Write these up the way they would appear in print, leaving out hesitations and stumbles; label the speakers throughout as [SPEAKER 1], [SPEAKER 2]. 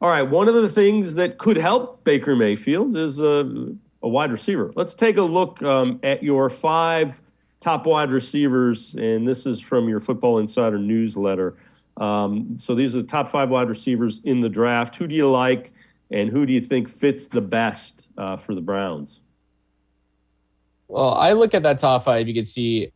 [SPEAKER 1] All right, one of the things that could help Baker Mayfield is a wide receiver. Let's take a look at your 5 top wide receivers, and this is from your Football Insider newsletter. So these are the top 5 wide receivers in the draft. Who do you like, and who do you think fits the best for the Browns?
[SPEAKER 2] Well, I look at that top 5. You can see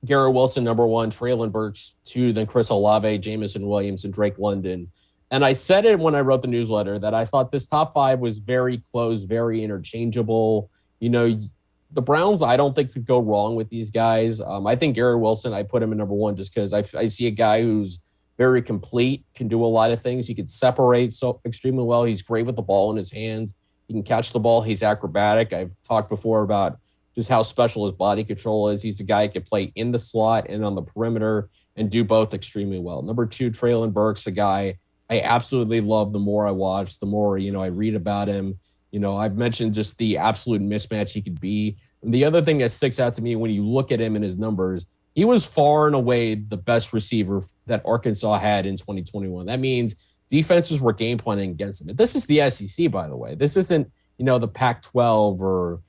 [SPEAKER 2] Garrett Wilson, number 1, Treylon Burks, 2, then Chris Olave, Jamison Williams, and Drake London. And I said it when I wrote the newsletter that I thought this top 5 was very close, very interchangeable. The Browns, I don't think could go wrong with these guys. I think Garrett Wilson, I put him in number 1 just because I see a guy who's very complete, can do a lot of things. He can separate so extremely well. He's great with the ball in his hands. He can catch the ball. He's acrobatic. I've talked before about just how special his body control is. He's a guy who can play in the slot and on the perimeter and do both extremely well. Number 2, Treylon Burks, a guy I absolutely love. The more I watch, the more, I read about him. I've mentioned just the absolute mismatch he could be. And the other thing that sticks out to me when you look at him and his numbers, he was far and away the best receiver that Arkansas had in 2021. That means defenses were game planning against him. This is the SEC, by the way. This isn't, the Pac-12 or,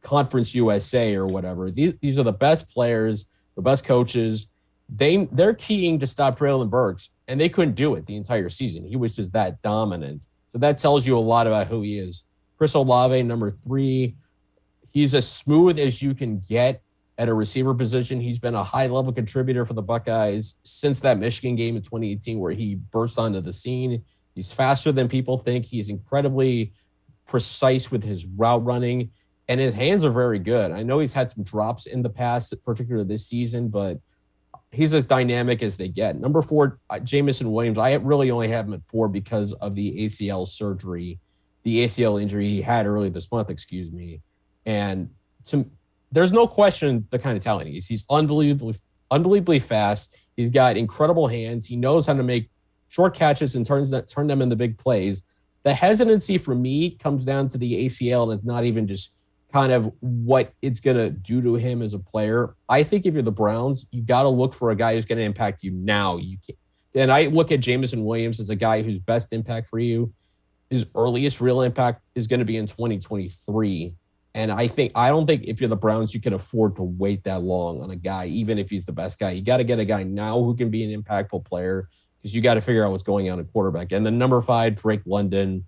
[SPEAKER 2] Conference USA or whatever. These are the best players, the best coaches. They're keying to stop Treylon Burks, and they couldn't do it the entire season. He was just that dominant. So that tells you a lot about who he is. Chris Olave, number 3. He's as smooth as you can get at a receiver position. He's been a high-level contributor for the Buckeyes since that Michigan game in 2018 where he burst onto the scene. He's faster than people think. He's incredibly precise with his route running, and his hands are very good. I know he's had some drops in the past, particularly this season, but he's as dynamic as they get. Number 4, Jamison Williams. I really only have him at 4 because of the ACL surgery, the ACL injury he had early this month, And there's no question the kind of talent he is. He's unbelievably fast. He's got incredible hands. He knows how to make short catches and turn them into big plays. The hesitancy for me comes down to the ACL, and it's not even just kind of what it's going to do to him as a player. I think if you're the Browns, you got to look for a guy who's going to impact you now. You can't. And I look at Jamison Williams as a guy whose best impact for you, his earliest real impact is going to be in 2023. And I don't think if you're the Browns, you can afford to wait that long on a guy, even if he's the best guy. You got to get a guy now who can be an impactful player because you got to figure out what's going on at quarterback. And then number 5, Drake London.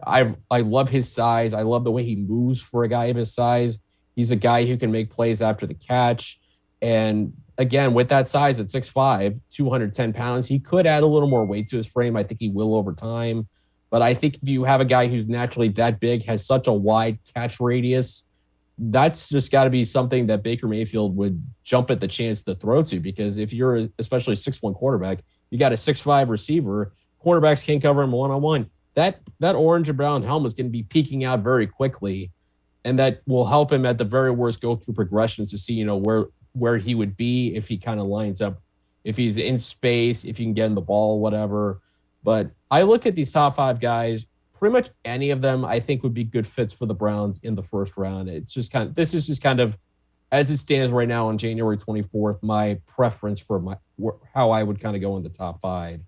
[SPEAKER 2] I love his size. I love the way he moves for a guy of his size. He's a guy who can make plays after the catch. And again, with that size at 6'5", 210 pounds, he could add a little more weight to his frame. I think he will over time. But I think if you have a guy who's naturally that big, has such a wide catch radius, that's just got to be something that Baker Mayfield would jump at the chance to throw to. Because if you're especially a 6'1" quarterback, you got a 6'5" receiver, quarterbacks can't cover him one-on-one. That orange and brown helmet is going to be peeking out very quickly, and that will help him at the very worst go through progressions to see, where he would be if he kind of lines up, if he's in space, if he can get in the ball, whatever. But I look at these top 5 guys, pretty much any of them I think would be good fits for the Browns in the first round. This is just kind of, as it stands right now on January 24th, my preference for how I would kind of go in the top 5.